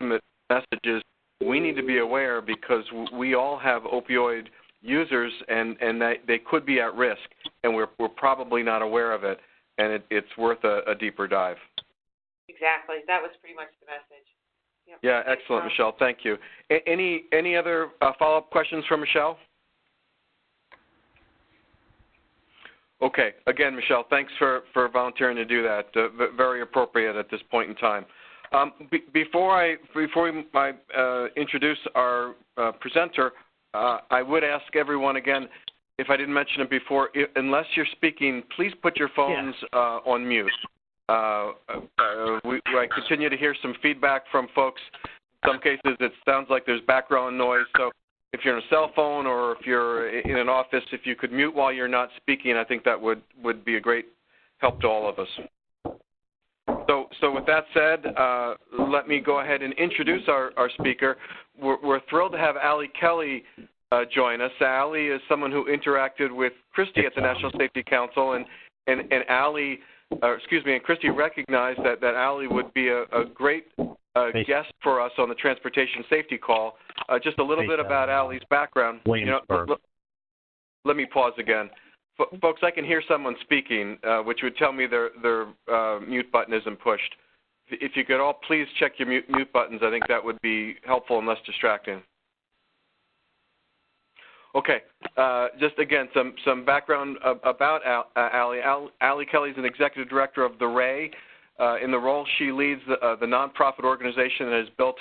ultimate message is we need to be aware because we all have opioid users, and they could be at risk, and we're probably not aware of it, and it's worth a deeper dive. Exactly. That was pretty much the message. Yep. Yeah, excellent, Michelle. Thank you. Any other follow-up questions from Michelle? Okay. Again, Michelle, thanks for volunteering to do that. Very appropriate at this point in time. Before I introduce our presenter, I would ask everyone again, if I didn't mention it before, unless you're speaking, please put your phones on mute. I continue to hear some feedback from folks. In some cases, it sounds like there's background noise. So if you're on a cell phone or if you're in an office, if you could mute while you're not speaking, I think that would be a great help to all of us. So with that said, let me go ahead and introduce our speaker. We're thrilled to have Ali Kelly join us. Ali is someone who interacted with Christy at the National Safety Council, and Christy recognized that Ali would be a great guest for us on the transportation safety call. Just a little bit about Ali's background. Let me pause again. Folks, I can hear someone speaking, which would tell me their mute button isn't pushed. If you could all please check your mute buttons, I think that would be helpful and less distracting. Okay, just again, some background about Ali. Ali Kelly is an executive director of the RAE. In the role, she leads the nonprofit organization that has built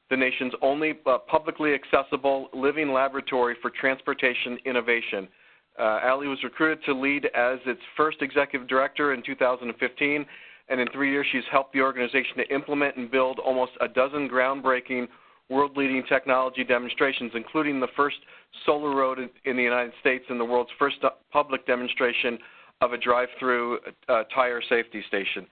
the nation's only publicly accessible living laboratory for transportation innovation. Ali was recruited to lead as its first executive director in 2015, and in 3 years she's helped the organization to implement and build almost a dozen groundbreaking world-leading technology demonstrations, including the first solar road in the United States and the world's first public demonstration of a drive-through tire safety station.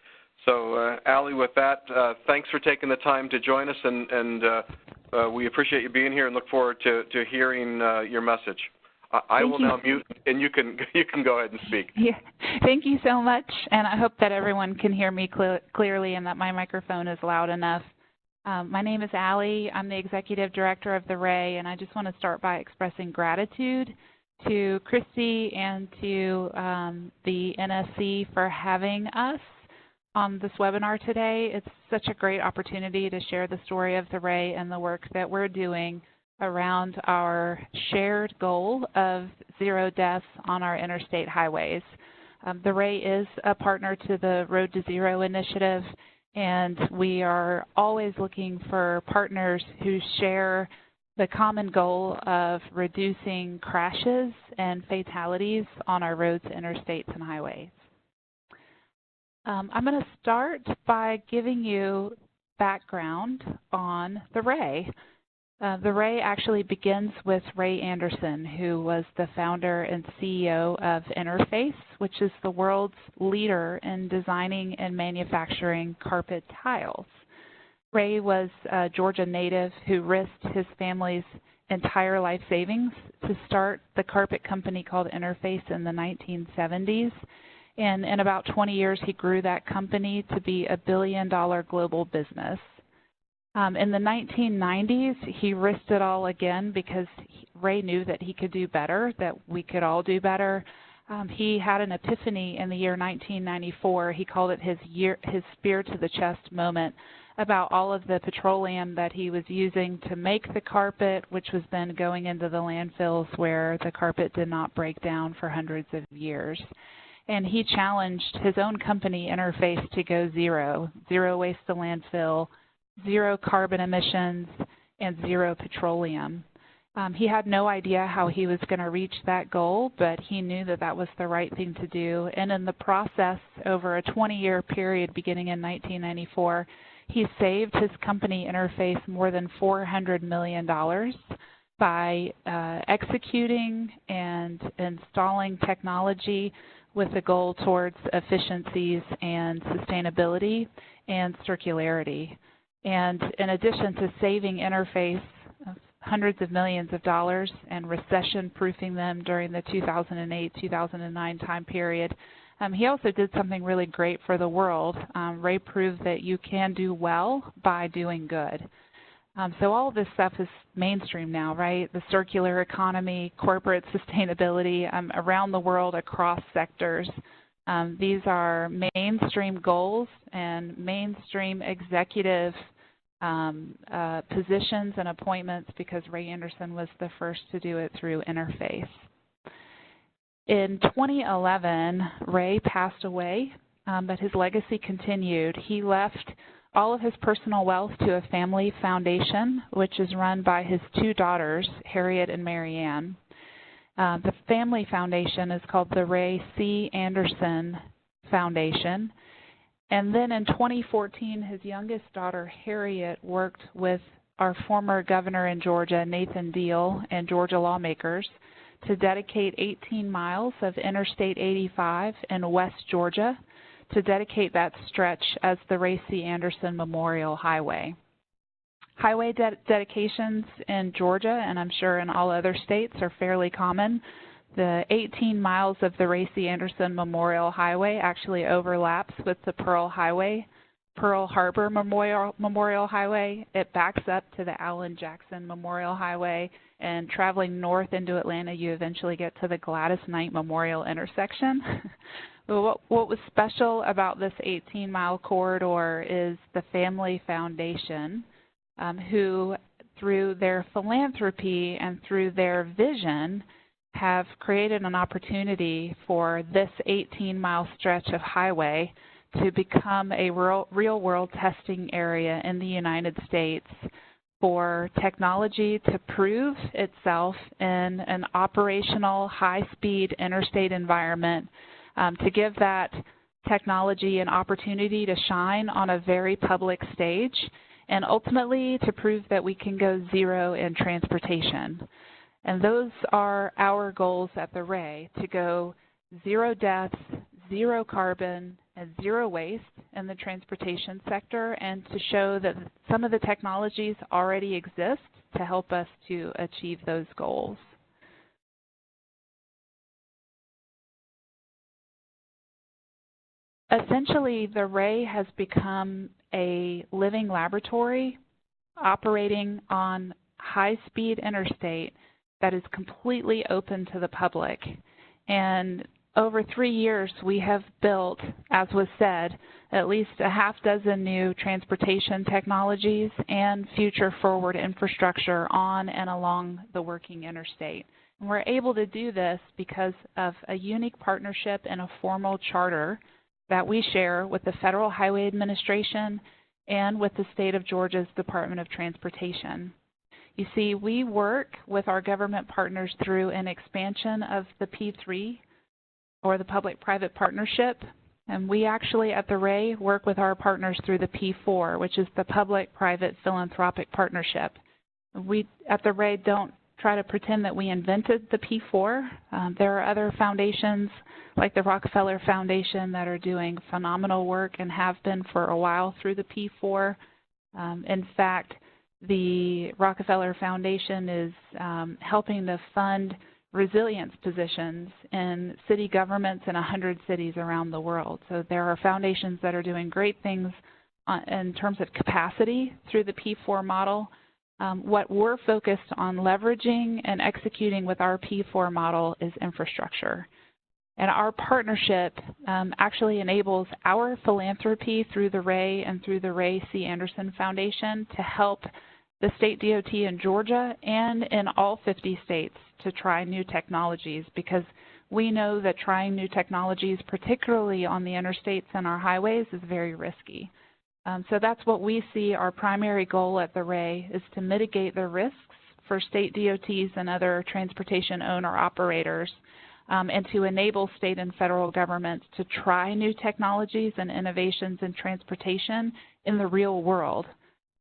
So, Ali, with that, thanks for taking the time to join us, and we appreciate you being here and look forward to hearing your message. I will now mute, and you can go ahead and speak. Yeah, thank you so much, and I hope that everyone can hear me clearly and that my microphone is loud enough. My name is Ali. I'm the executive director of the RAE, and I just want to start by expressing gratitude to Christy and to the NSC for having us on this webinar today. It's such a great opportunity to share the story of the RAE and the work that we're doing around our shared goal of 0 deaths on our interstate highways. The RAE is a partner to the Road to Zero initiative, and we are always looking for partners who share the common goal of reducing crashes and fatalities on our roads, interstates, and highways. I'm going to start by giving you background on the RAE. The RAE actually begins with Ray Anderson, who was the founder and CEO of Interface, which is the world's leader in designing and manufacturing carpet tiles. Ray was a Georgia native who risked his family's entire life savings to start the carpet company called Interface in the 1970s. And in about 20 years, he grew that company to be a billion-dollar global business. In the 1990s, he risked it all again because Ray knew that he could do better, that we could all do better. He had an epiphany in the year 1994. He called it his spear to the chest moment about all of the petroleum that he was using to make the carpet, which was then going into the landfills where the carpet did not break down for hundreds of years. And he challenged his own company, Interface, to go zero waste to landfill, 0 carbon emissions, and 0 petroleum. He had no idea how he was going to reach that goal, but he knew that that was the right thing to do. And in the process, over a 20-year period beginning in 1994, he saved his company, Interface, more than $400 million by executing and installing technology with a goal towards efficiencies and sustainability and circularity. And in addition to saving Interface hundreds of millions of dollars and recession-proofing them during the 2008-2009 time period, he also did something really great for the world. Ray proved that you can do well by doing good. So all of this stuff is mainstream now, right? The circular economy, corporate sustainability around the world across sectors. These are mainstream goals and mainstream executive positions and appointments because Ray Anderson was the first to do it through Interface. In 2011, Ray passed away, but his legacy continued. He left all of his personal wealth to a family foundation, which is run by his two daughters, Harriet and Marianne. The family foundation is called the Ray C. Anderson Foundation. And then in 2014, his youngest daughter, Harriet, worked with our former governor in Georgia, Nathan Deal, and Georgia lawmakers to dedicate 18 miles of Interstate 85 in West Georgia, to dedicate that stretch as the Ray C. Anderson Memorial Highway. Highway dedications in Georgia, and I'm sure in all other states, are fairly common. The 18 miles of the Ray C. Anderson Memorial Highway actually overlaps with the Pearl Harbor Memorial Highway. It backs up to the Alan Jackson Memorial Highway, and traveling north into Atlanta, you eventually get to the Gladys Knight Memorial intersection. What was special about this 18-mile corridor is the Family Foundation, who, through their philanthropy and through their vision, have created an opportunity for this 18-mile stretch of highway to become a real-world testing area in the United States for technology to prove itself in an operational, high-speed interstate environment, to give that technology an opportunity to shine on a very public stage, and ultimately to prove that we can go zero in transportation. And those are our goals at the Ray, to go zero deaths, zero carbon, and zero waste in the transportation sector, and to show that some of the technologies already exist to help us to achieve those goals. Essentially, the Ray has become a living laboratory operating on high-speed interstate that is completely open to the public. And over 3 years, we have built, as was said, at least a half dozen new transportation technologies and future-forward infrastructure on and along the working interstate. And we're able to do this because of a unique partnership and a formal charter that we share with the Federal Highway Administration and with the State of Georgia's Department of Transportation. You see, we work with our government partners through an expansion of the P3, or the Public-Private Partnership, and we actually at the Ray work with our partners through the P4, which is the Public-Private Philanthropic Partnership. We at the Ray don't try to pretend that we invented the P4. There are other foundations like the Rockefeller Foundation that are doing phenomenal work and have been for a while through the P4. In fact, the Rockefeller Foundation is helping to fund resilience positions in city governments in 100 cities around the world. So there are foundations that are doing great things in terms of capacity through the P4 model. What we're focused on leveraging and executing with our P4 model is infrastructure. And our partnership actually enables our philanthropy through the Ray and through the Ray C. Anderson Foundation to help the state DOT in Georgia and in all 50 states to try new technologies, because we know that trying new technologies, particularly on the interstates and our highways, is very risky. So that's what we see our primary goal at the Ray, is to mitigate the risks for state DOTs and other transportation owner-operators, and to enable state and federal governments to try new technologies and innovations in transportation in the real world,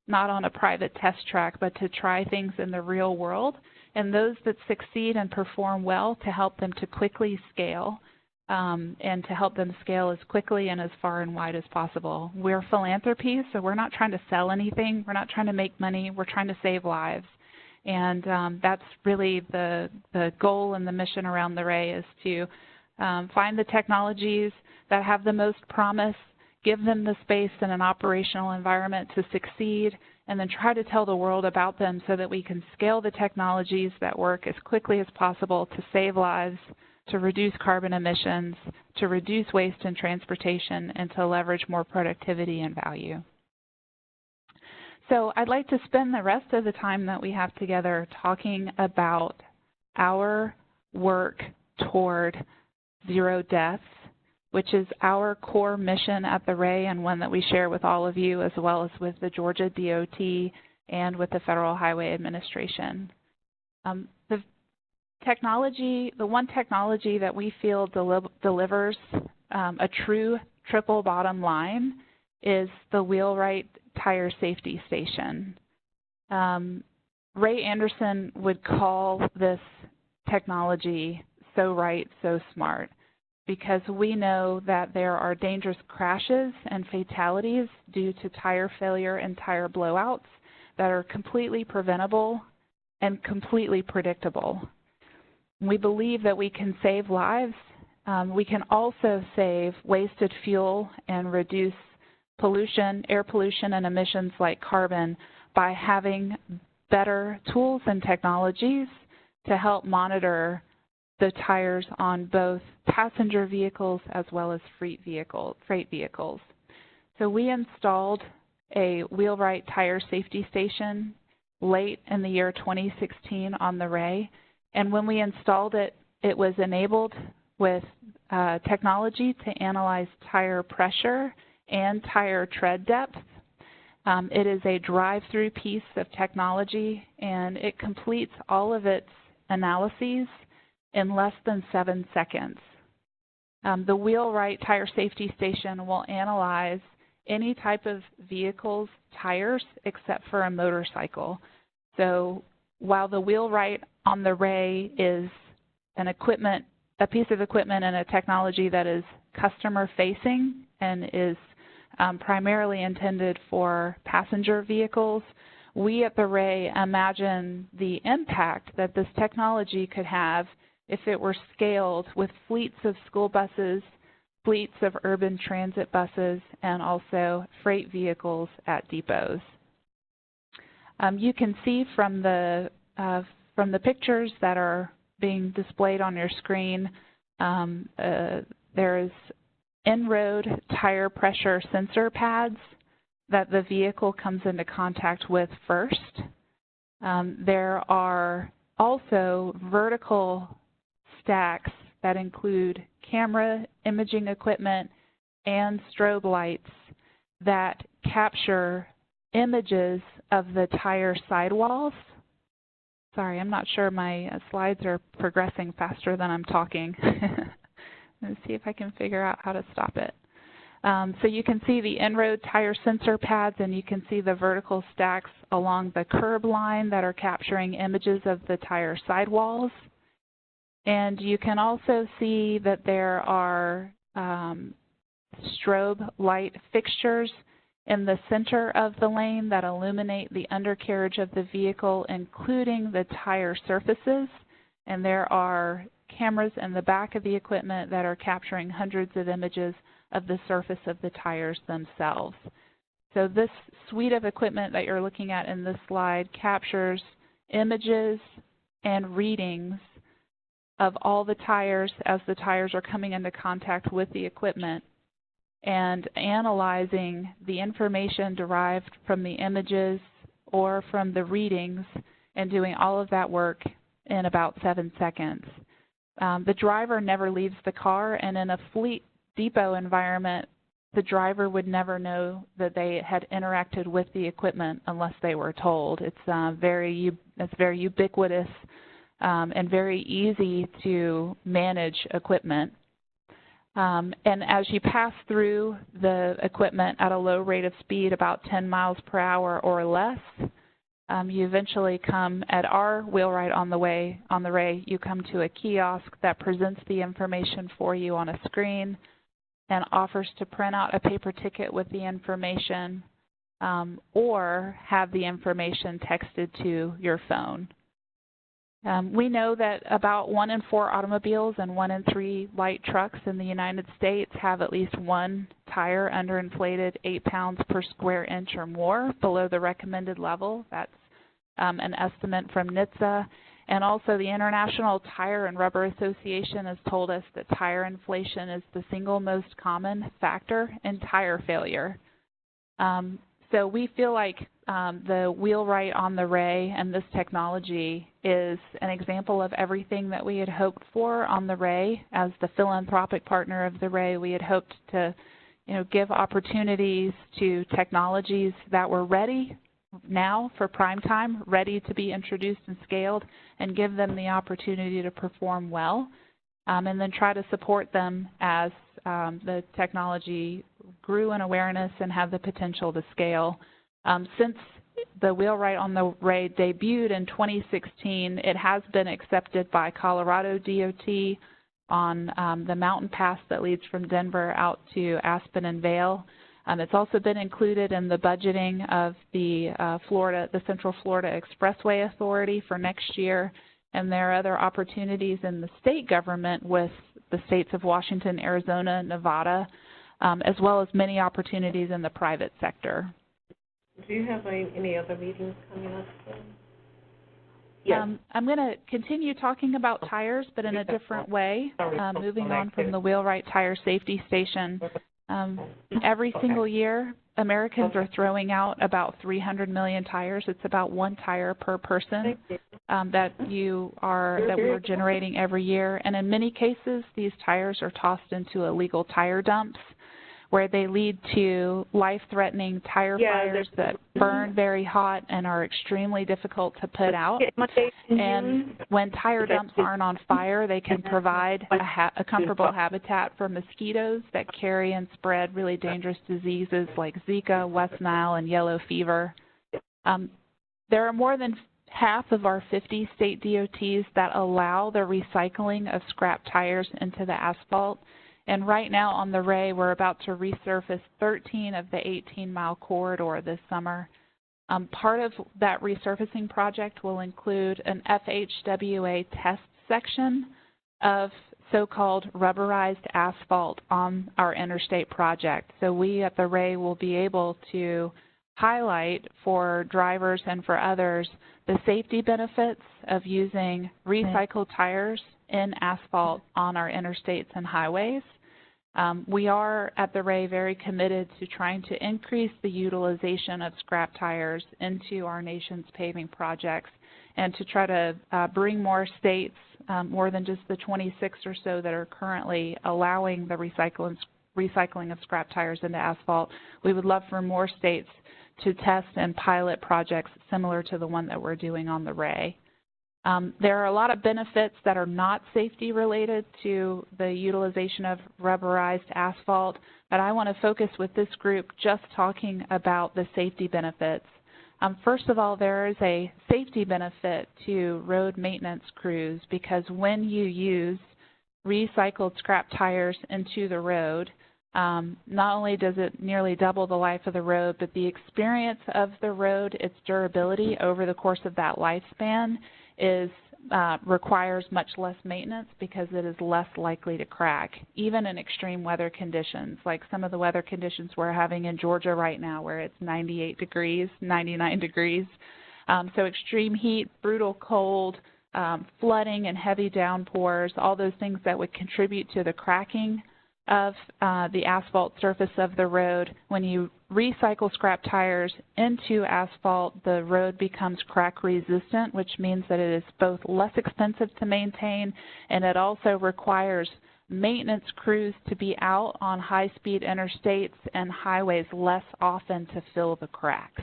not on a private test track, but to try things in the real world, and those that succeed and perform well, to help them to quickly scale, and to help them scale as quickly and as far and wide as possible. We're philanthropy, so we're not trying to sell anything. We're not trying to make money. We're trying to save lives. And that's really the goal and the mission around the Ray, is to find the technologies that have the most promise, give them the space and an operational environment to succeed, and then try to tell the world about them so that we can scale the technologies that work as quickly as possible to save lives, to reduce carbon emissions, to reduce waste in transportation, and to leverage more productivity and value. So I'd like to spend the rest of the time that we have together talking about our work toward zero deaths, which is our core mission at the RAE and one that we share with all of you as well as with the Georgia DOT and with the Federal Highway Administration. The one technology that we feel delivers a true triple bottom line is the Wheelwright Tire Safety Station. Ray Anderson would call this technology so right, so smart, because we know that there are dangerous crashes and fatalities due to tire failure and tire blowouts that are completely preventable and completely predictable. We believe that we can save lives. We can also save wasted fuel and reduce pollution, air pollution, and emissions like carbon by having better tools and technologies to help monitor the tires on both passenger vehicles as well as freight vehicles. So we installed a Wheelwright Tire Safety Station late in the year 2016 on the RAE. And when we installed it, it was enabled with technology to analyze tire pressure and tire tread depth. It is a drive-through piece of technology, and it completes all of its analyses in less than 7 seconds. The Wheelwright Tire Safety Station will analyze any type of vehicle's tires except for a motorcycle. So while the Wheelwright on the RAE is a piece of equipment and a technology that is customer-facing and is primarily intended for passenger vehicles, we at the RAE imagine the impact that this technology could have if it were scaled with fleets of school buses, fleets of urban transit buses, and also freight vehicles at depots. You can see from the pictures that are being displayed on your screen, there is in-road tire pressure sensor pads that the vehicle comes into contact with first. There are also vertical stacks that include camera, imaging equipment, and strobe lights that capture images of the tire sidewalls. Sorry, I'm not sure my slides are progressing faster than I'm talking. Let's see if I can figure out how to stop it. So you can see the in-road tire sensor pads, and you can see the vertical stacks along the curb line that are capturing images of the tire sidewalls. And you can also see that there are strobe light fixtures in the center of the lane that illuminate the undercarriage of the vehicle, including the tire surfaces. And there are cameras in the back of the equipment that are capturing hundreds of images of the surface of the tires themselves. So this suite of equipment that you're looking at in this slide captures images and readings of all the tires as the tires are coming into contact with the equipment, and analyzing the information derived from the images or from the readings, and doing all of that work in about 7 seconds. The driver never leaves the car, and in a fleet depot environment, the driver would never know that they had interacted with the equipment unless they were told. It's very ubiquitous and very easy to manage equipment. And as you pass through the equipment at a low rate of speed, about 10 miles per hour or less, you eventually come at our Wheelwright on the RAE, you come to a kiosk that presents the information for you on a screen and offers to print out a paper ticket with the information or have the information texted to your phone. We know that about 1 in 4 automobiles and 1 in 3 light trucks in the United States have at least one tire underinflated 8 pounds per square inch or more below the recommended level. That's an estimate from NHTSA. And also the International Tire and Rubber Association has told us that tire inflation is the single most common factor in tire failure. So we feel like the wheelwright on the Ray and this technology is an example of everything that we had hoped for on the Ray. As the philanthropic partner of the Ray, we had hoped to, give opportunities to technologies that were ready now for prime time, ready to be introduced and scaled, and give them the opportunity to perform well, and then try to support them as the technology grew in awareness and have the potential to scale. Since the wheelwright on the Ray debuted in 2016, it has been accepted by Colorado DOT on the mountain pass that leads from Denver out to Aspen and Vail. It's also been included in the budgeting of the Central Florida Expressway Authority for next year, and there are other opportunities in the state government with the states of Washington, Arizona, Nevada, as well as many opportunities in the private sector. Do you have any other meetings coming up? Yes. I'm going to continue talking about tires, but in a different way, moving on from the Wheelwright Tire Safety Station. Every single year, Americans are throwing out about 300 million tires. It's about 1 tire per person that we're generating every year. And in many cases, these tires are tossed into illegal tire dumps, where they lead to life-threatening tire fires that burn very hot and are extremely difficult to put out. And when tire dumps aren't on fire, they can provide a comfortable habitat for mosquitoes that carry and spread really dangerous diseases like Zika, West Nile, and yellow fever. There are more than half of our 50 state DOTs that allow the recycling of scrap tires into the asphalt. And right now on the Ray, we're about to resurface 13 of the 18-mile corridor this summer. Part of that resurfacing project will include an FHWA test section of so-called rubberized asphalt on our interstate project. So we at the Ray will be able to highlight for drivers and for others the safety benefits of using recycled tires in asphalt on our interstates and highways. We are at the Ray very committed to trying to increase the utilization of scrap tires into our nation's paving projects and to try to bring more states, more than just the 26 or so that are currently allowing the recycling of scrap tires into asphalt. We would love for more states to test and pilot projects similar to the one that we're doing on the Ray. There are a lot of benefits that are not safety related to the utilization of rubberized asphalt, but I want to focus with this group just talking about the safety benefits. First of all, there is a safety benefit to road maintenance crews because when you use recycled scrap tires into the road, not only does it nearly double the life of the road, but the experience of the road, its durability over the course of that lifespan requires much less maintenance because it is less likely to crack, even in extreme weather conditions, like some of the weather conditions we're having in Georgia right now where it's 98 degrees, 99 degrees. So extreme heat, brutal cold, flooding and heavy downpours, all those things that would contribute to the cracking of the asphalt surface of the road. When you recycle scrap tires into asphalt, the road becomes crack resistant, which means that it is both less expensive to maintain and it also requires maintenance crews to be out on high-speed interstates and highways less often to fill the cracks.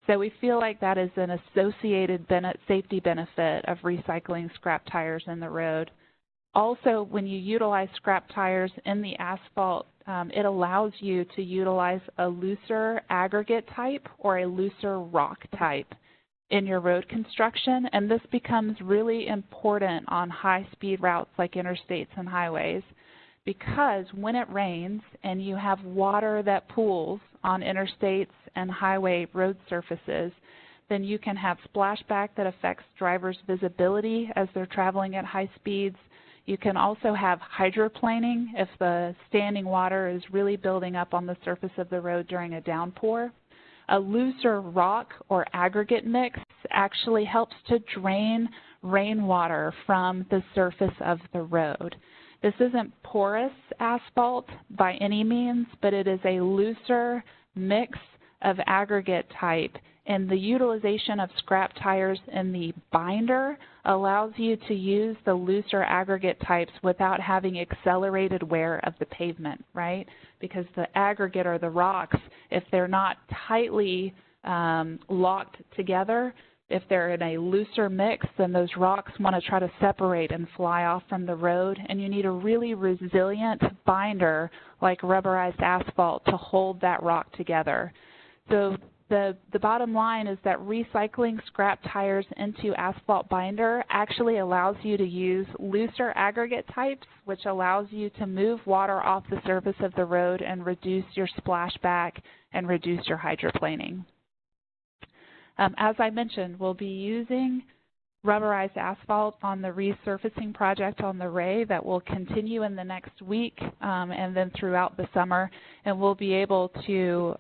So we feel like that is an associated safety benefit of recycling scrap tires in the road. Also, when you utilize scrap tires in the asphalt, it allows you to utilize a looser aggregate type or a looser rock type in your road construction, and this becomes really important on high-speed routes like interstates and highways because when it rains and you have water that pools on interstates and highway road surfaces, then you can have splashback that affects drivers' visibility as they're traveling at high speeds. You can also have hydroplaning if the standing water is really building up on the surface of the road during a downpour. A looser rock or aggregate mix actually helps to drain rainwater from the surface of the road. This isn't porous asphalt by any means, but it is a looser mix of aggregate type, and the utilization of scrap tires in the binder allows you to use the looser aggregate types without having accelerated wear of the pavement, right? Because the aggregate or the rocks, if they're not tightly locked together, if they're in a looser mix, then those rocks want to try to separate and fly off from the road, and you need a really resilient binder like rubberized asphalt to hold that rock together. So the bottom line is that recycling scrap tires into asphalt binder actually allows you to use looser aggregate types, which allows you to move water off the surface of the road and reduce your splashback and reduce your hydroplaning. As I mentioned, we'll be using rubberized asphalt on the resurfacing project on the Ray that will continue in the next week and then throughout the summer, and we'll be able to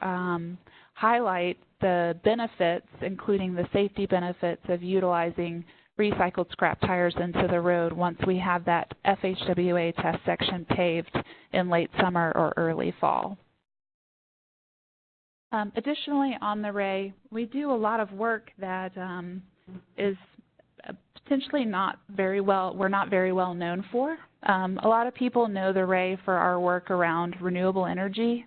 highlight the benefits, including the safety benefits of utilizing recycled scrap tires into the road once we have that FHWA test section paved in late summer or early fall. Additionally, on the Ray, we do a lot of work that is potentially not very well known for. A lot of people know the Ray for our work around renewable energy,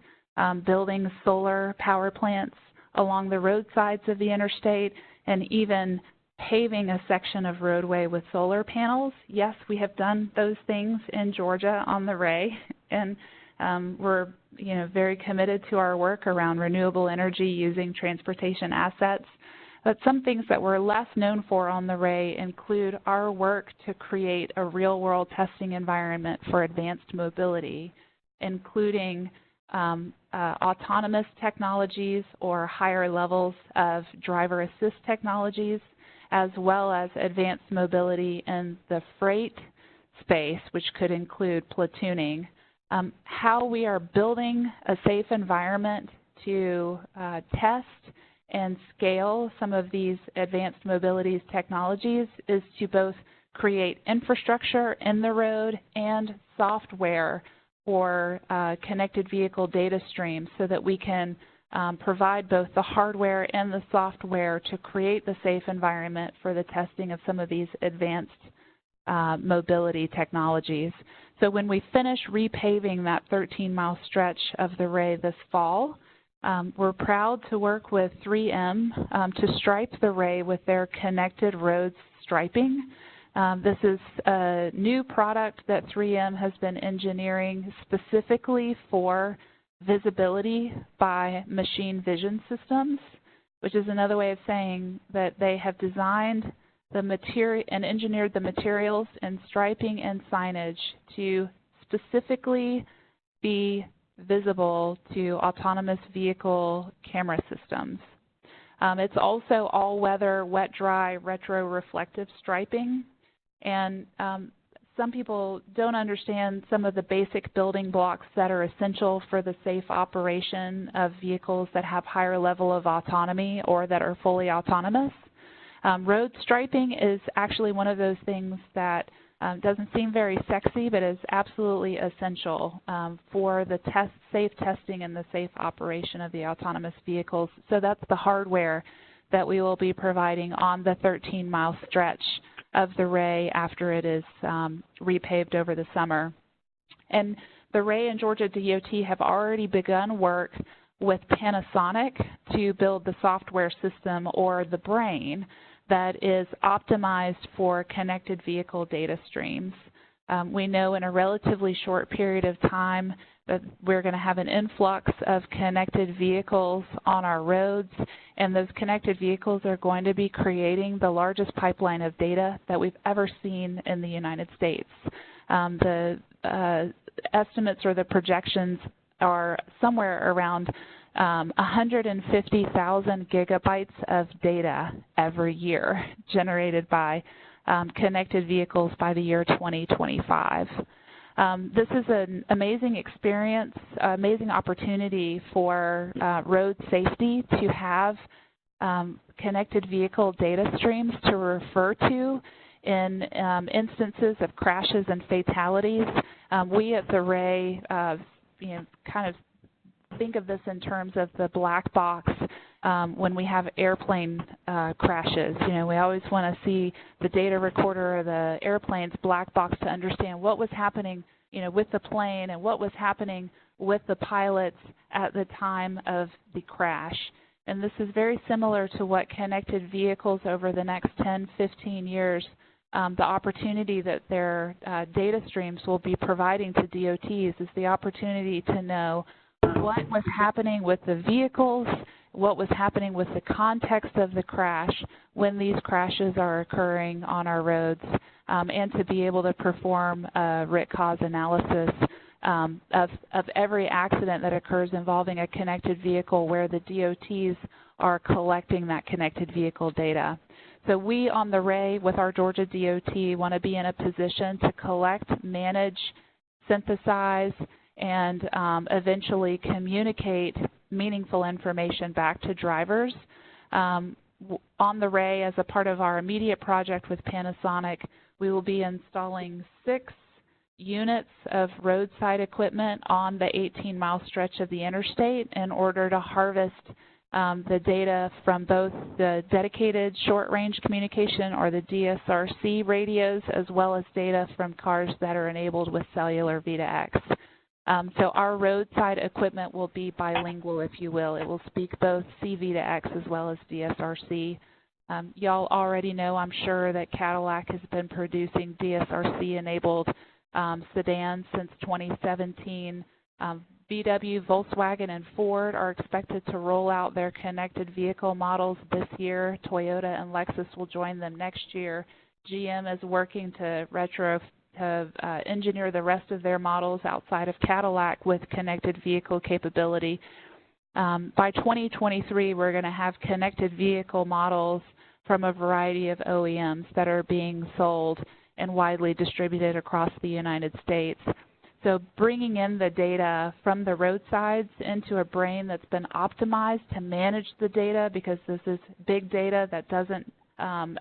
building solar power plants along the roadsides of the interstate, and even paving a section of roadway with solar panels. Yes, we have done those things in Georgia on the Ray, and we're very committed to our work around renewable energy using transportation assets. But some things that we're less known for on the Ray include our work to create a real-world testing environment for advanced mobility, including autonomous technologies or higher levels of driver assist technologies, as well as advanced mobility in the freight space, which could include platooning. How we are building a safe environment to test and scale some of these advanced mobility technologies is to both create infrastructure in the road and software for connected vehicle data streams so that we can provide both the hardware and the software to create the safe environment for the testing of some of these advanced mobility technologies. So when we finish repaving that 13-mile stretch of the Ray this fall, we're proud to work with 3M to stripe the Ray with their Connected Roads striping. This is a new product that 3M has been engineering specifically for visibility by machine vision systems, which is another way of saying that they have designed the material and engineered the materials and striping and signage to specifically be visible to autonomous vehicle camera systems. It's also all-weather, wet-dry, retro-reflective striping, and some people don't understand some of the basic building blocks that are essential for the safe operation of vehicles that have higher level of autonomy or that are fully autonomous. Road striping is actually one of those things that doesn't seem very sexy, but is absolutely essential for the safe testing and the safe operation of the autonomous vehicles. So that's the hardware that we will be providing on the 13-mile stretch of the Ray after it is repaved over the summer. And the Ray and Georgia DOT have already begun work with Panasonic to build the software system, or the brain, that is optimized for connected vehicle data streams. We know in a relatively short period of time that we're going to have an influx of connected vehicles on our roads, and those connected vehicles are going to be creating the largest pipeline of data that we've ever seen in the United States. The estimates or the projections are somewhere around 150,000 gigabytes of data every year generated by connected vehicles by the year 2025. This is an amazing experience, amazing opportunity for road safety to have connected vehicle data streams to refer to in instances of crashes and fatalities. We at the RAE, kind of think of this in terms of the black box when we have airplane crashes. We always want to see the data recorder or the airplane's black box to understand what was happening, with the plane and what was happening with the pilots at the time of the crash. And this is very similar to what connected vehicles over the next 10, 15 years, the opportunity that their data streams will be providing to DOTs is the opportunity to know what was happening with the vehicles, what was happening with the context of the crash when these crashes are occurring on our roads, and to be able to perform a root cause analysis of every accident that occurs involving a connected vehicle where the DOTs are collecting that connected vehicle data. So we on the RAE with our Georgia DOT want to be in a position to collect, manage, synthesize, and eventually communicate meaningful information back to drivers. On the RAE, as a part of our immediate project with Panasonic, we will be installing 6 units of roadside equipment on the 18-mile stretch of the interstate in order to harvest the data from both the dedicated short-range communication or the DSRC radios, as well as data from cars that are enabled with cellular V2X. So our roadside equipment will be bilingual, if you will. It will speak both C-V2X as well as DSRC. Y'all already know, I'm sure, that Cadillac has been producing DSRC-enabled sedans since 2017. VW, Volkswagen, and Ford are expected to roll out their connected vehicle models this year. Toyota and Lexus will join them next year. GM is working to engineer the rest of their models outside of Cadillac with connected vehicle capability. By 2023, we're going to have connected vehicle models from a variety of OEMs that are being sold and widely distributed across the United States. So bringing in the data from the roadsides into a brain that's been optimized to manage the data, because this is big data that doesn't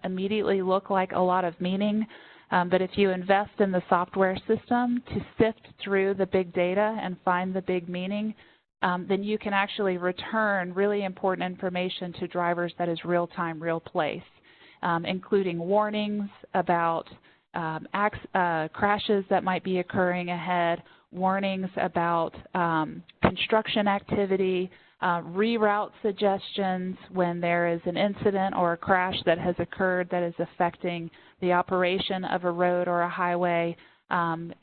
immediately look like a lot of meaning. But if you invest in the software system to sift through the big data and find the big meaning, then you can actually return really important information to drivers that is real-time, real place, including warnings about crashes that might be occurring ahead, warnings about construction activity, reroute suggestions when there is an incident or a crash that has occurred that is affecting the operation of a road or a highway,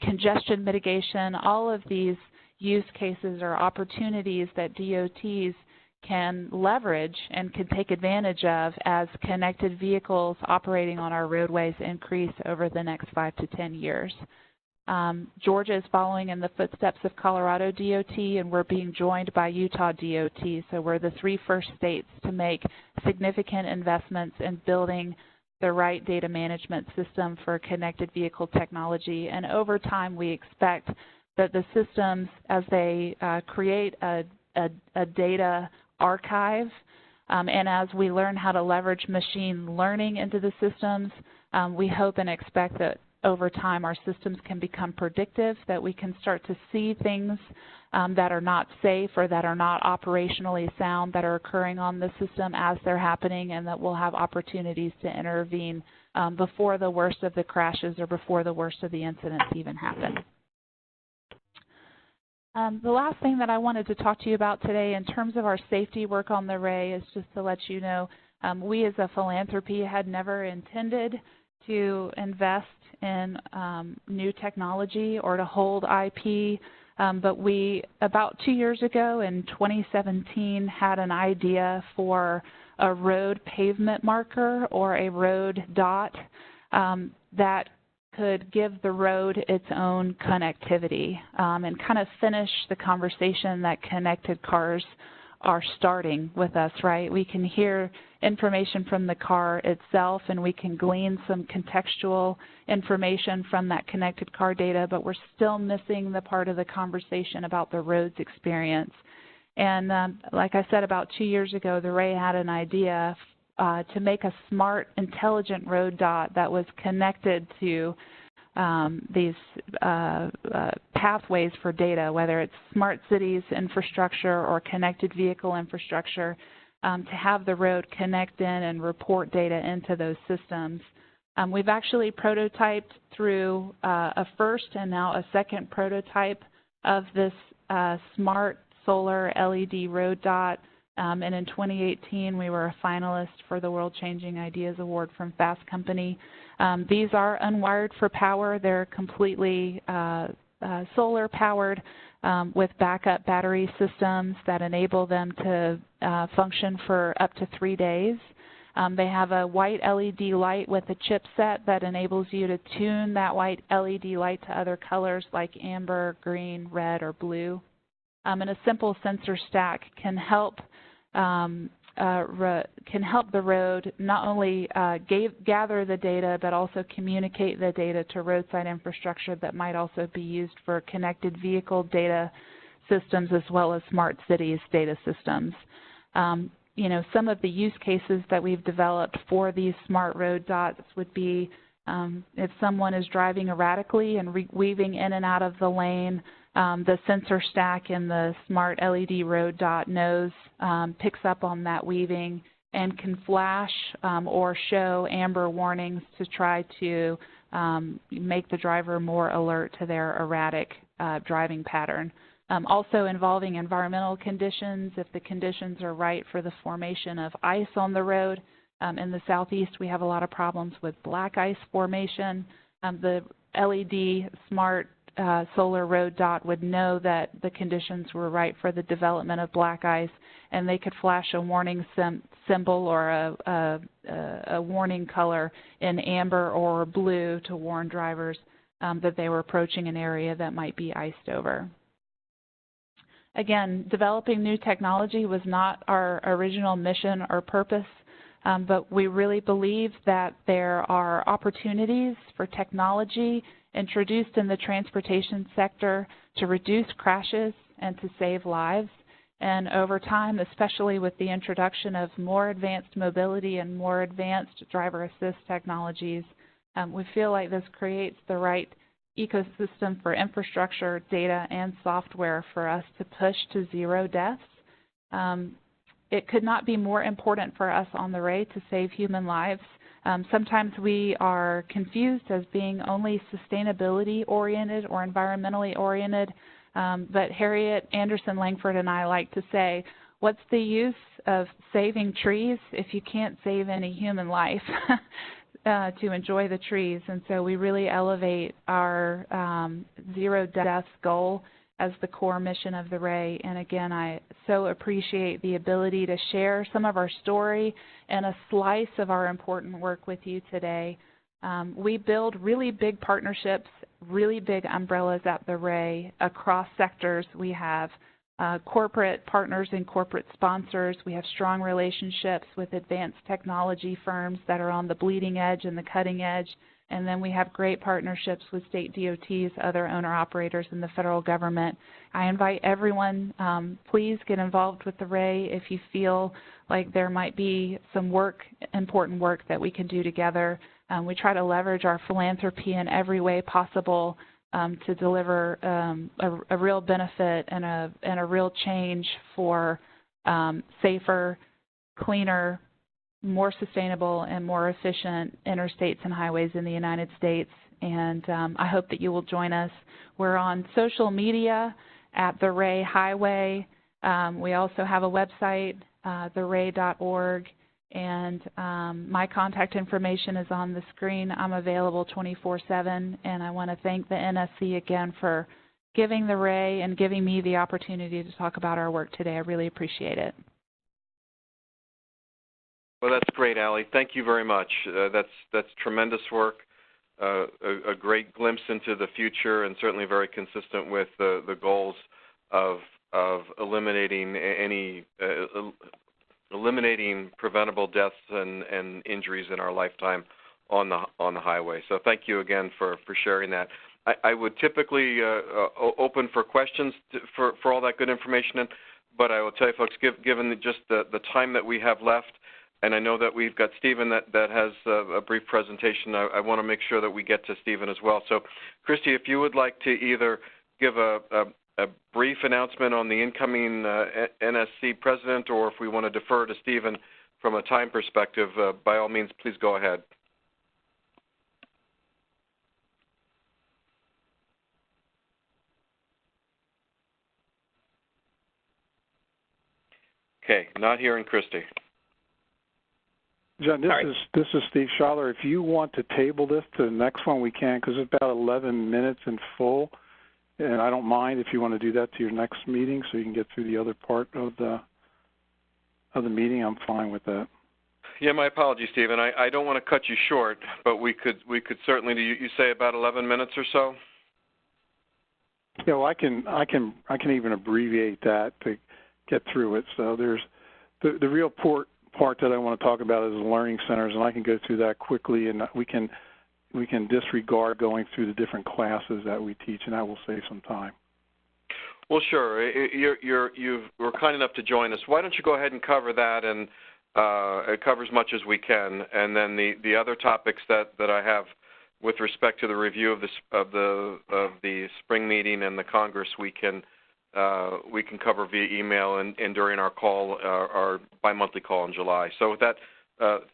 congestion mitigation. All of these use cases are opportunities that DOTs can leverage and can take advantage of as connected vehicles operating on our roadways increase over the next 5 to 10 years. Georgia is following in the footsteps of Colorado DOT, and we're being joined by Utah DOT. So we're the 3 first states to make significant investments in building the right data management system for connected vehicle technology. And over time, we expect that the systems, as they create a data archive, and as we learn how to leverage machine learning into the systems, we hope and expect that over time our systems can become predictive, that we can start to see things that are not safe or that are not operationally sound that are occurring on the system as they're happening, and that we'll have opportunities to intervene before the worst of the crashes or before the worst of the incidents even happen. The last thing that I wanted to talk to you about today in terms of our safety work on the RAE is just to let you know we as a philanthropy had never intended to invest in new technology or to hold IP, but we, about 2 years ago in 2017, had an idea for a road pavement marker or a road dot that could give the road its own connectivity and kind of finish the conversation that connected cars are starting with us, right? We can hear information from the car itself, and we can glean some contextual information from that connected car data, but we're still missing the part of the conversation about the roads experience. And like I said, about 2 years ago, the RAE had an idea to make a smart, intelligent road dot that was connected to these pathways for data, whether it's smart cities infrastructure or connected vehicle infrastructure, to have the road connect in and report data into those systems. We've actually prototyped through a first and now a second prototype of this smart solar LED road dot. And in 2018, we were a finalist for the World Changing Ideas Award from Fast Company. These are unwired for power. They're completely solar powered with backup battery systems that enable them to function for up to 3 days. They have a white LED light with a chipset that enables you to tune that white LED light to other colors like amber, green, red, or blue. And a simple sensor stack can help the road not only gather the data, but also communicate the data to roadside infrastructure that might also be used for connected vehicle data systems as well as smart cities data systems. You know, some of the use cases that we've developed for these smart road dots would be if someone is driving erratically and weaving in and out of the lane, the sensor stack in the smart LED road dot knows, picks up on that weaving and can flash or show amber warnings to try to make the driver more alert to their erratic driving pattern. Also involving environmental conditions, if the conditions are right for the formation of ice on the road. In the southeast, we have a lot of problems with black ice formation. The LED smart solar road dot would know that the conditions were right for the development of black ice, and they could flash a warning symbol or a warning color in amber or blue to warn drivers that they were approaching an area that might be iced over. Again, developing new technology was not our original mission or purpose, but we really believe that there are opportunities for technology introduced in the transportation sector to reduce crashes and to save lives. And over time, especially with the introduction of more advanced mobility and more advanced driver assist technologies, we feel like this creates the right ecosystem for infrastructure, data, and software for us to push to zero deaths. It could not be more important for us on the RAE to save human lives. Sometimes we are confused as being only sustainability-oriented or environmentally oriented, but Harriet Anderson Langford and I like to say, what's the use of saving trees if you can't save any human life to enjoy the trees? And so we really elevate our zero deaths goal as the core mission of the RAE. And again, I so appreciate the ability to share some of our story and a slice of our important work with you today. We build really big partnerships, really big umbrellas at the RAE across sectors. We have corporate partners and corporate sponsors. We have strong relationships with advanced technology firms that are on the bleeding edge and the cutting edge. And then we have great partnerships with state DOTs, other owner-operators, and the federal government. I invite everyone, please get involved with the RAE if you feel like there might be some work, important work that we can do together. We try to leverage our philanthropy in every way possible to deliver a real benefit and a real change for safer, cleaner, more sustainable and more efficient interstates and highways in the United States. And I hope that you will join us. We're on social media at the RAE Highway. We also have a website, therae.org, and my contact information is on the screen. I'm available 24/7, and I want to thank the NSC again for giving the RAE and giving me the opportunity to talk about our work today. I really appreciate it. Well, that's great, Allie. Thank you very much. That's tremendous work, a great glimpse into the future, and certainly very consistent with the goals of eliminating eliminating preventable deaths and injuries in our lifetime on the highway. So thank you again for sharing that. I would typically open for questions for all that good information, but I will tell you folks, given just the time that we have left, and I know that we've got Stephen that has a brief presentation, I want to make sure that we get to Stephen as well. So Christy, if you would like to either give a brief announcement on the incoming NSC president, or if we want to defer to Stephen from a time perspective, by all means, please go ahead. Okay, not hearing Christy. John, this is Steve Schaller. If you want to table this to the next one, we can, because it's about 11 minutes in full, and I don't mind if you want to do that to your next meeting, so you can get through the other part of the meeting. I'm fine with that. Yeah, my apologies, Stephen. I don't want to cut you short, but we could certainly. You say about 11 minutes or so? Yeah, well, I can even abbreviate that to get through it. So there's the real part that I want to talk about is the learning centers, and I can go through that quickly, and we can disregard going through the different classes that we teach, and that will save some time. Well, sure. You were kind enough to join us. Why don't you go ahead and cover that, and cover as much as we can, and then the other topics that I have with respect to the review of the spring meeting and the Congress, we can cover via email and during our call, our bi-monthly call in July. So with that,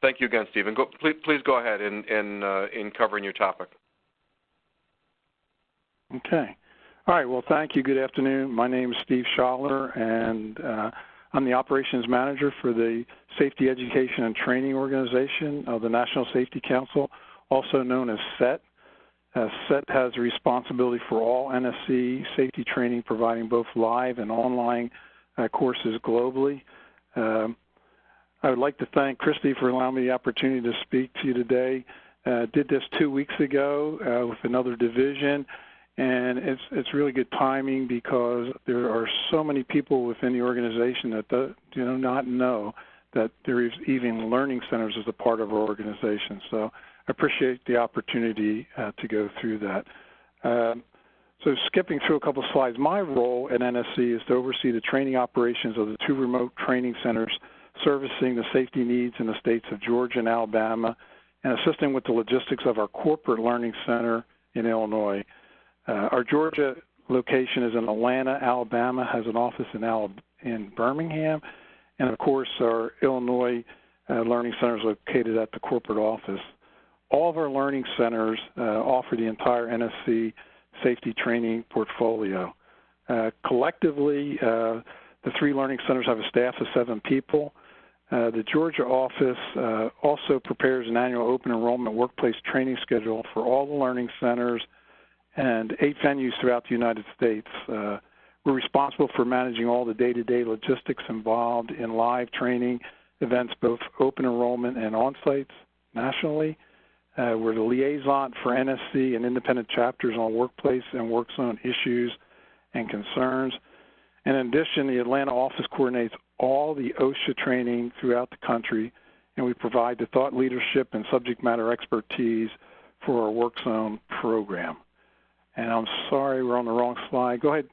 thank you again, Stephen. Please go ahead in covering your topic. Okay. All right. Well, thank you. Good afternoon. My name is Steve Schaller, and I'm the operations manager for the Safety Education and Training Organization of the National Safety Council, also known as SET. SET has the responsibility for all NSC safety training, providing both live and online courses globally. I would like to thank Christy for allowing me the opportunity to speak to you today. Did this 2 weeks ago with another division, and it's really good timing because there are so many people within the organization that do not know that there is even learning centers as a part of our organization. So I appreciate the opportunity to go through that. So skipping through a couple of slides, my role at NSC is to oversee the training operations of the 2 remote training centers servicing the safety needs in the states of Georgia and Alabama, and assisting with the logistics of our corporate learning center in Illinois. Our Georgia location is in Atlanta, Alabama, has an office in Birmingham, and of course our Illinois learning center is located at the corporate office. All of our learning centers offer the entire NSC safety training portfolio. Collectively, the 3 learning centers have a staff of 7 people. The Georgia office also prepares an annual open enrollment workplace training schedule for all the learning centers and 8 venues throughout the United States. We're responsible for managing all the day-to-day logistics involved in live training events, both open enrollment and on-sites nationally. We're the liaison for NSC and independent chapters on workplace and work zone issues and concerns. And in addition, the Atlanta office coordinates all the OSHA training throughout the country, and we provide the thought leadership and subject matter expertise for our work zone program. And I'm sorry, we're on the wrong slide. Go ahead.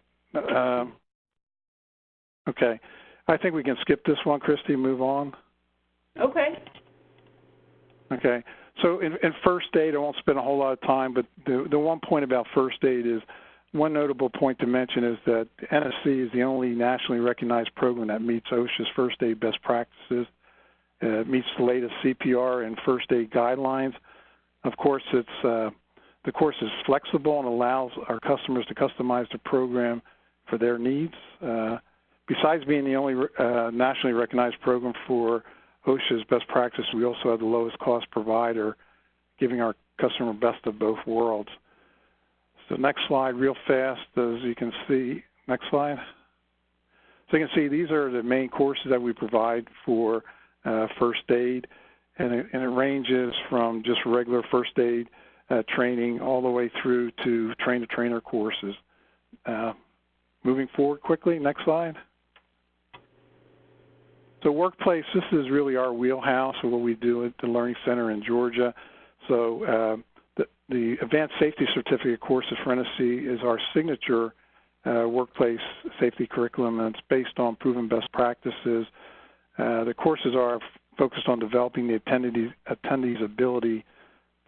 Okay. I think we can skip this one, Christy, move on. Okay. Okay. So in first aid, I won't spend a whole lot of time, but the one point about first aid is, one notable point to mention is that NSC is the only nationally recognized program that meets OSHA's first aid best practices. It meets the latest CPR and first aid guidelines. Of course, the course is flexible and allows our customers to customize the program for their needs. Besides being the only nationally recognized program for OSHA's best practice, we also have the lowest cost provider, giving our customer best of both worlds. So next slide real fast, as you can see. Next slide. So you can see these are the main courses that we provide for first aid, and it ranges from just regular first aid training all the way through to train-the-trainer courses. moving forward quickly, next slide. So workplace, this is really our wheelhouse of what we do at the Learning Center in Georgia. So the Advanced Safety Certificate courses for NSC is our signature workplace safety curriculum, and it's based on proven best practices. The courses are focused on developing the attendees' ability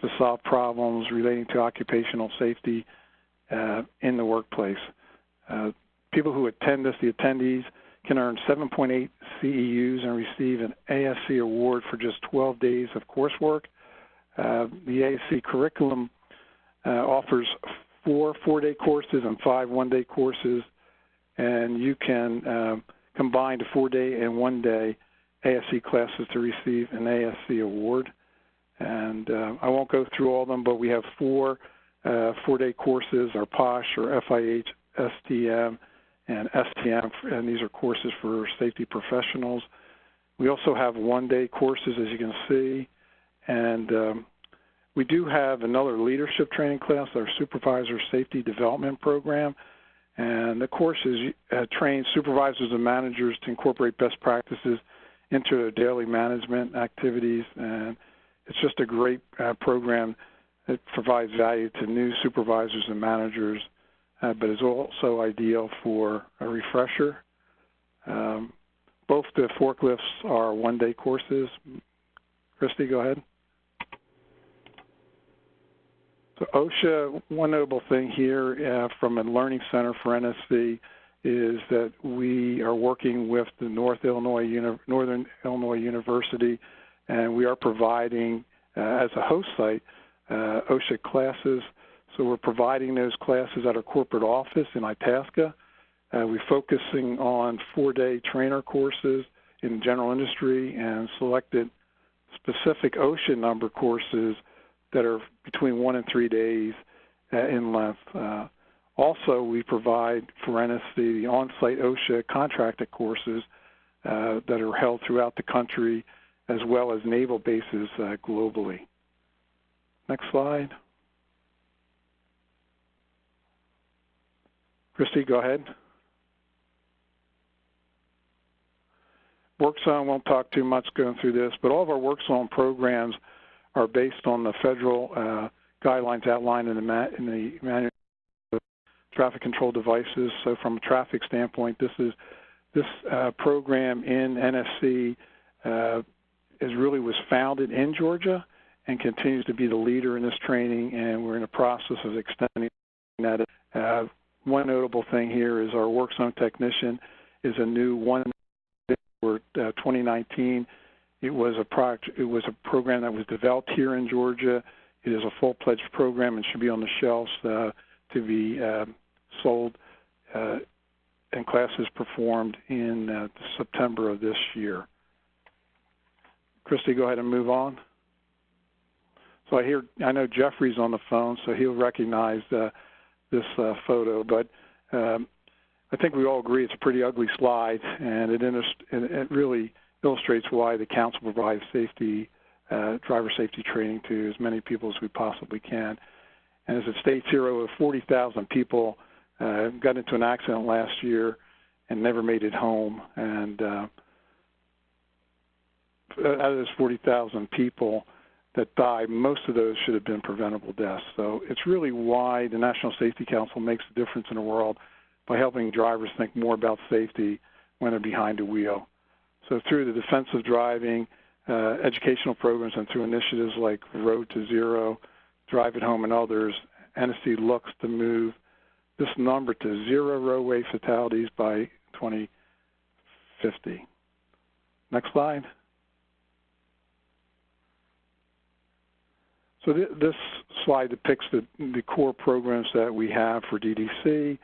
to solve problems relating to occupational safety in the workplace. People who attend this, the attendees, can earn 7.8 CEUs and receive an ASC award for just 12 days of coursework. The ASC curriculum offers 4 4-day courses and 5 1-day courses, and you can combine the 4-day and 1-day ASC classes to receive an ASC award. And I won't go through all of them, but we have 4 4-day courses, our POSH or FIH, STM, and STM, and these are courses for safety professionals. We also have 1-day courses, as you can see, and we do have another leadership training class, our Supervisor Safety Development Program, and the courses train supervisors and managers to incorporate best practices into their daily management activities, and it's just a great program that provides value to new supervisors and managers, but is also ideal for a refresher. Both the forklifts are 1-day courses. Christy, go ahead. So OSHA, one notable thing here from a Learning Center for NSC is that we are working with the Northern Illinois University, and we are providing, as a host site, OSHA classes. So we're providing those classes at our corporate office in Itasca. We're focusing on 4-day trainer courses in general industry and selected specific OSHA number courses that are between 1 and 3 days in length. Also, we provide for NSC the on-site OSHA contracted courses that are held throughout the country, as well as naval bases globally. Next slide. Christy, go ahead. WorkZone, won't talk too much going through this, but all of our WorkZone programs are based on the federal guidelines outlined in the manual of traffic control devices. So from a traffic standpoint, this program in NSC was founded in Georgia and continues to be the leader in this training, and we're in the process of extending that. One notable thing here is our WorkZone technician is a new one for 2019. It was a program that was developed here in Georgia. It is a full-fledged program and should be on the shelves to be sold and classes performed in September of this year. Christy, go ahead and move on. So I know Jeffrey's on the phone, so he'll recognize this photo, but I think we all agree it's a pretty ugly slide, and it really illustrates why the council provides driver safety training to as many people as we possibly can. And as it states here, over 40,000 people got into an accident last year and never made it home. And out of those 40,000 people that died, most of those should have been preventable deaths. So it's really why the National Safety Council makes a difference in the world by helping drivers think more about safety when they're behind the wheel. So through the defensive driving, educational programs, and through initiatives like Road to Zero, Drive at Home, and others, NSC looks to move this number to 0 roadway fatalities by 2050. Next slide. So this slide depicts the core programs that we have for DDC,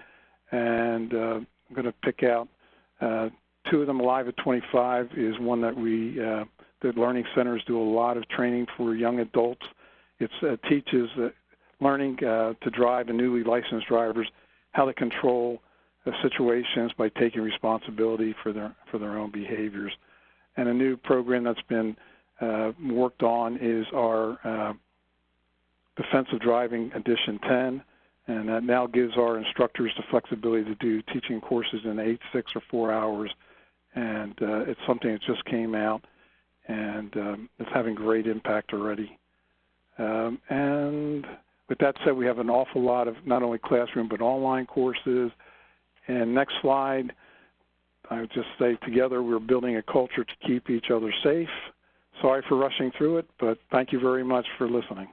and I'm going to pick out 2 of them. Alive at 25 is one that the Learning Centers do a lot of training for young adults. It teaches learning to drive and newly licensed drivers how to control situations by taking responsibility for their own behaviors. And a new program that's been worked on is our Defensive Driving Edition 10, And that now gives our instructors the flexibility to do teaching courses in 8, 6, or 4 hours. And it's something that just came out, and it's having great impact already. And with that said, we have an awful lot of not only classroom but online courses. And next slide, I would just say together we're building a culture to keep each other safe. Sorry for rushing through it, but thank you very much for listening.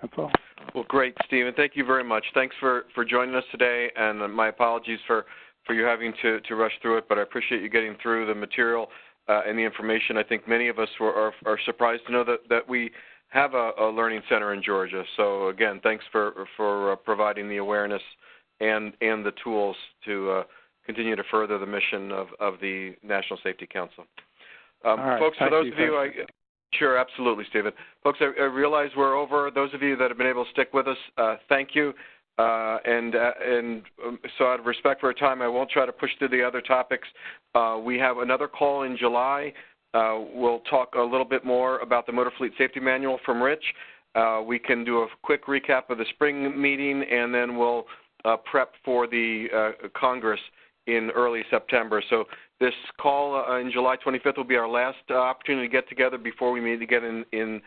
That's all. Well, great, Stephen. Thank you very much. Thanks for joining us today, and my apologies for you having to rush through it, but I appreciate you getting through the material and the information. I think many of us are surprised to know that we have a learning center in Georgia. So, again, thanks for providing the awareness and the tools to continue to further the mission of the National Safety Council. All right. Folks, for those of you, sure, absolutely, Stephen. Folks, I realize we're over. Those of you that have been able to stick with us, thank you. And so out of respect for our time, I won't try to push through the other topics. We have another call in July. We'll talk a little bit more about the Motor Fleet Safety Manual from Rich. We can do a quick recap of the spring meeting, and then we'll prep for the Congress in early September. So this call in July 25th will be our last opportunity to get together before we meet again in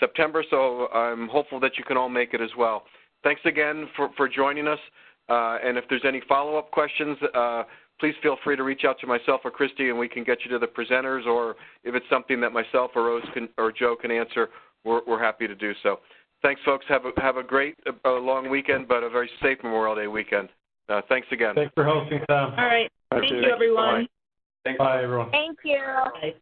September. So I'm hopeful that you can all make it as well. Thanks again for joining us. And if there's any follow-up questions, please feel free to reach out to myself or Christy, and we can get you to the presenters. Or if it's something that myself or Rose or Joe can answer, we're happy to do so. Thanks, folks. Have a great long weekend, but a very safe Memorial Day weekend. Thanks again. Thanks for hosting, Tom. All right. Thank you, everyone. Bye, everyone. Thank you. Bye.